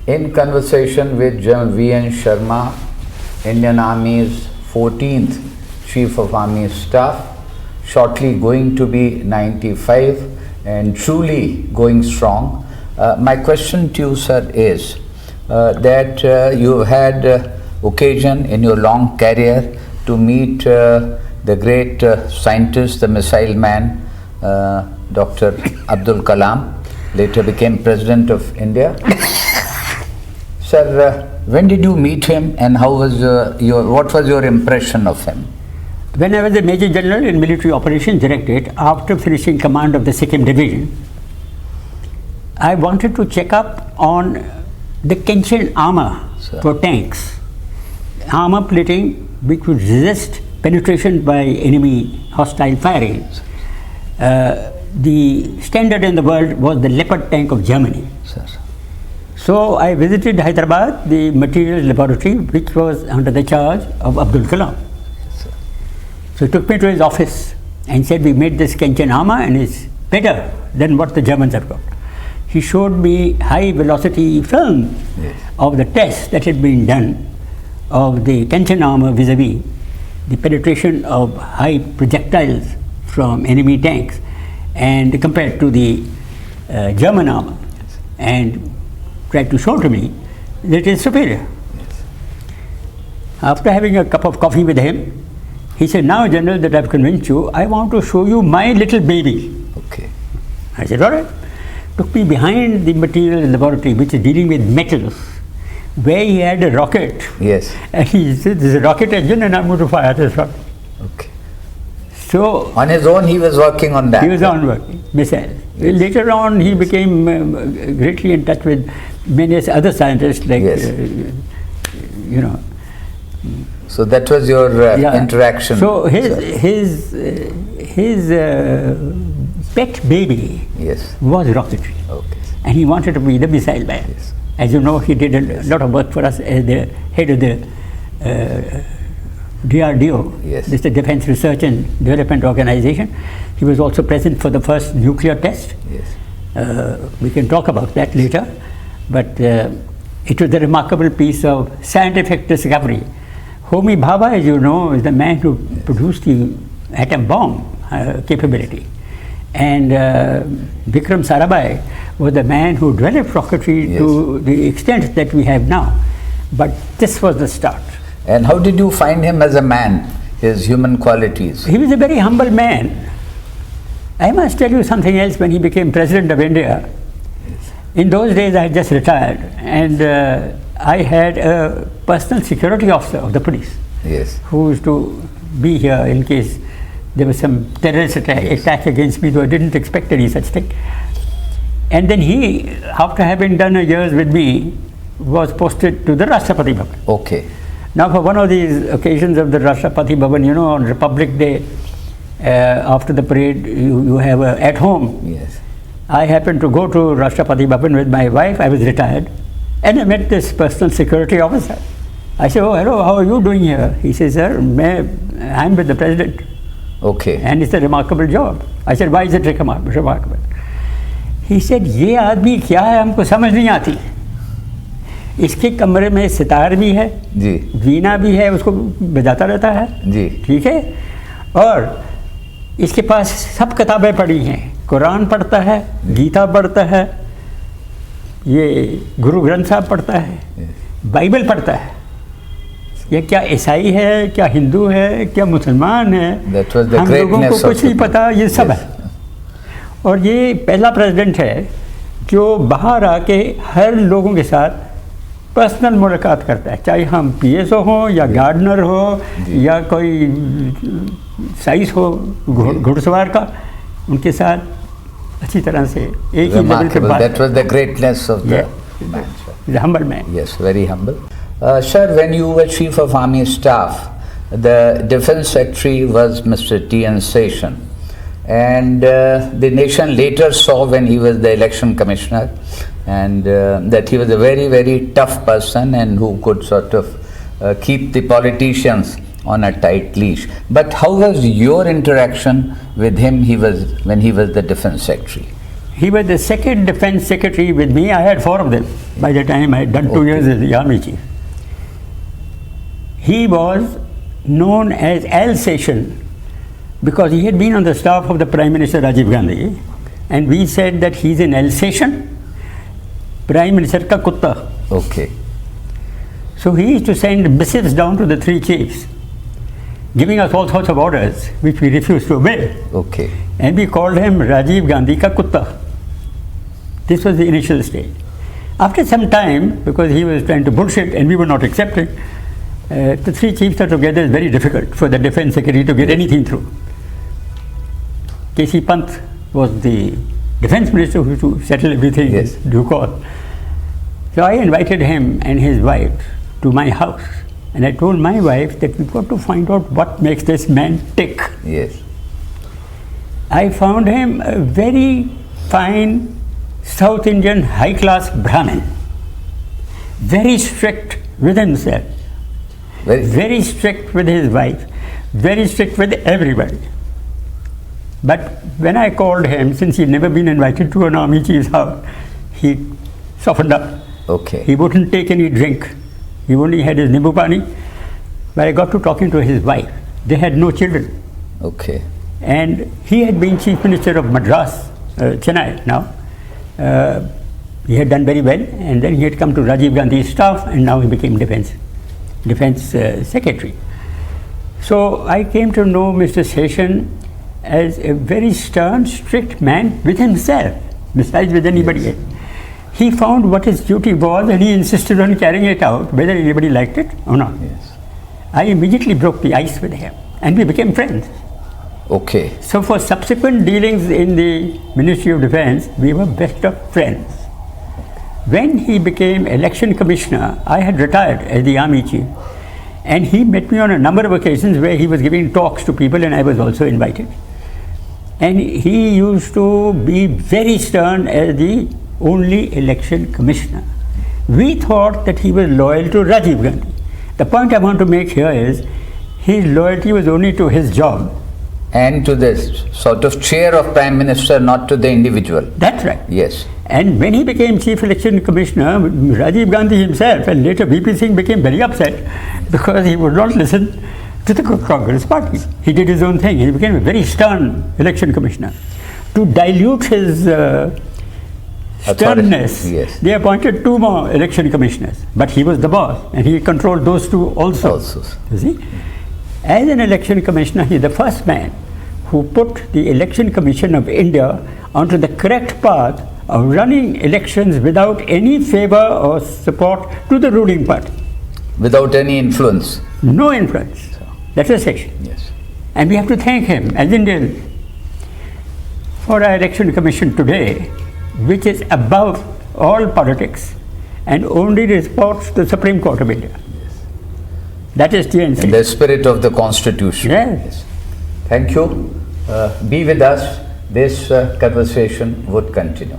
In conversation with Gen VN Sharma, Indian Army's 14th Chief of Army Staff, shortly going to be 95 and truly going strong. My question to you, sir, is that you've had occasion in your long career to meet the great scientist, the missile man, Dr. Abdul Kalam, later became President of India. Sir, when did you meet him and how was what was your impression of him? When I was a Major General in Military Operations Directorate, after finishing command of the 2nd Division, I wanted to check up on the Kenshin armor for tanks. Armor plating which would resist penetration by enemy hostile firing. The standard in the world was the Leopard tank of Germany. So I visited Hyderabad, the materials laboratory, which was under the charge of Abdul Kalam. So he took me to his office and said, we made this Kenshin armor and it's better than what the Germans have got. He showed me high velocity film of the tests that had been done of the Kenshin armor vis-a-vis the penetration of high projectiles from enemy tanks and compared to the German armor, and tried to show to me that it is superior. After having a cup of coffee with him, he said, now General, that I've convinced you, I want to show you my little baby. Okay. I said, all right. Took me behind the material laboratory, which is dealing with metals, where he had a rocket. Yes. And he said, this is a rocket engine and I'm going to fire this rocket. Okay. So on his own he was working on that. He was on working, missiles. Yes. Later on he became greatly in touch with many other scientists like, you know. So that was your interaction. So his pet baby was rocketry. Okay. And he wanted to be the missile man. Yes. As you know, he did a lot of work for us as the head of the DRDO, this is the Defense Research and Development Organization. He was also present for the first nuclear test. We can talk about that later, but it was a remarkable piece of scientific discovery. Homi Bhabha, as you know, is the man who produced the atom bomb capability. And Vikram Sarabhai was the man who developed rocketry to the extent that we have now. But this was the start. And how did you find him as a man, his human qualities? He was a very humble man. I must tell you something else. When he became President of India, in those days I had just retired, and I had a personal security officer of the police who used to be here in case there was some terrorist attack against me, though I didn't expect any such thing. And then he, after having done a year with me, was posted to the Rashtrapati Bhavan. Okay. Now for one of these occasions of the Rashtrapati Bhavan, you know, on Republic Day, after the parade, you have a at home. I happened to go to Rashtrapati Bhavan with my wife. I was retired. And I met this personal security officer. I said, oh, hello, how are you doing here? He says, sir, I'm with the President. Okay. And it's a remarkable job. I said, why is it remarkable? He said, ये आदमी क्या है हमको समझ नहीं आती. इसके कमरे में सितार भी है, वीणा भी है, उसको बजाता रहता है, ठीक है, और इसके पास सब किताबें पढ़ी हैं, कुरान पढ़ता है, गीता पढ़ता है, ये गुरु ग्रंथ साहब पढ़ता है, बाइबल पढ़ता है. ये क्या ईसाई है, क्या हिंदू है, क्या मुसलमान है, हम लोगों को कुछ नहीं पता, ये सब है. और ये पहला प्रेसिडेंट है जो बाहर आके हर लोगों के साथ पर्सनल मुलाकात करता है, चाहे हम PSO हो या गार्डनर हो या कोई साइज हो घुड़सवार का, उनके साथ अच्छी तरह से एक ही लेवल पे बात. That was the greatness of the man. The humble man. Yes, very humble. Sir, when you were Chief of Army Staff, the Defense Secretary was Mr. T.N. Seshan. And the nation later saw when he was the Election Commissioner and that he was a very, very tough person and who could sort of keep the politicians on a tight leash. But how was your interaction with him when he was the Defense Secretary? He was the second Defense Secretary with me. I had 4 of them. by the time I had done 2 years as the army chief. He was known as Seshan because he had been on the staff of the Prime Minister Rajiv Gandhi, and we said that he's an Seshan, Prime Minister ka kutta. Okay. So he used to send missives down to the 3 chiefs, giving us all sorts of orders, which we refused to obey. Okay. And we called him Rajiv Gandhi ka kutta. This was the initial stage. After some time, because he was trying to bullshit and we were not accepting, the 3 chiefs are together is very difficult for the defense secretary to get anything through. K.C. Pant was the defense minister who used to settle everything in due course. So I invited him and his wife to my house, and I told my wife that we've got to find out what makes this man tick. Yes. I found him a very fine South Indian high-class Brahmin, very strict with himself, very strict with his wife, very strict with everybody. But when I called him, since he'd never been invited to an army chief's house, he softened up. Okay. He wouldn't take any drink. He only had his nimbu pani. But I got to talking to his wife. They had no children. Okay. And he had been Chief Minister of Madras, Chennai now. He had done very well, and then he had come to Rajiv Gandhi's staff, and now he became defense secretary. So I came to know Mr. Seshan as a very stern, strict man with himself, besides with anybody else. He found what his duty was, and he insisted on carrying it out, whether anybody liked it or not. Yes. I immediately broke the ice with him, and we became friends. Okay. So for subsequent dealings in the Ministry of Defence, we were best of friends. When he became election commissioner, I had retired as the army chief, and he met me on a number of occasions where he was giving talks to people, and I was also invited. And he used to be very stern as the only election commissioner. We thought that he was loyal to Rajiv Gandhi. The point I want to make here is his loyalty was only to his job. And to this sort of chair of Prime Minister, not to the individual. That's right. Yes. And when he became Chief Election Commissioner, Rajiv Gandhi himself and later VP Singh became very upset because he would not listen to the Congress party. He did his own thing. He became a very stern election commissioner. To dilute his sternness, they appointed 2 more election commissioners. But he was the boss, and he controlled those 2 also. You see? As an election commissioner, he is the first man who put the Election Commission of India onto the correct path of running elections without any favor or support to the ruling party. Without any influence? No influence. That's a section. Yes. And we have to thank him as Indians for our election commission today, which is above all politics and only reports the Supreme Court of India. Yes. That is TNC. In the spirit of the Constitution. Yes. Thank you. Be with us. This conversation would continue.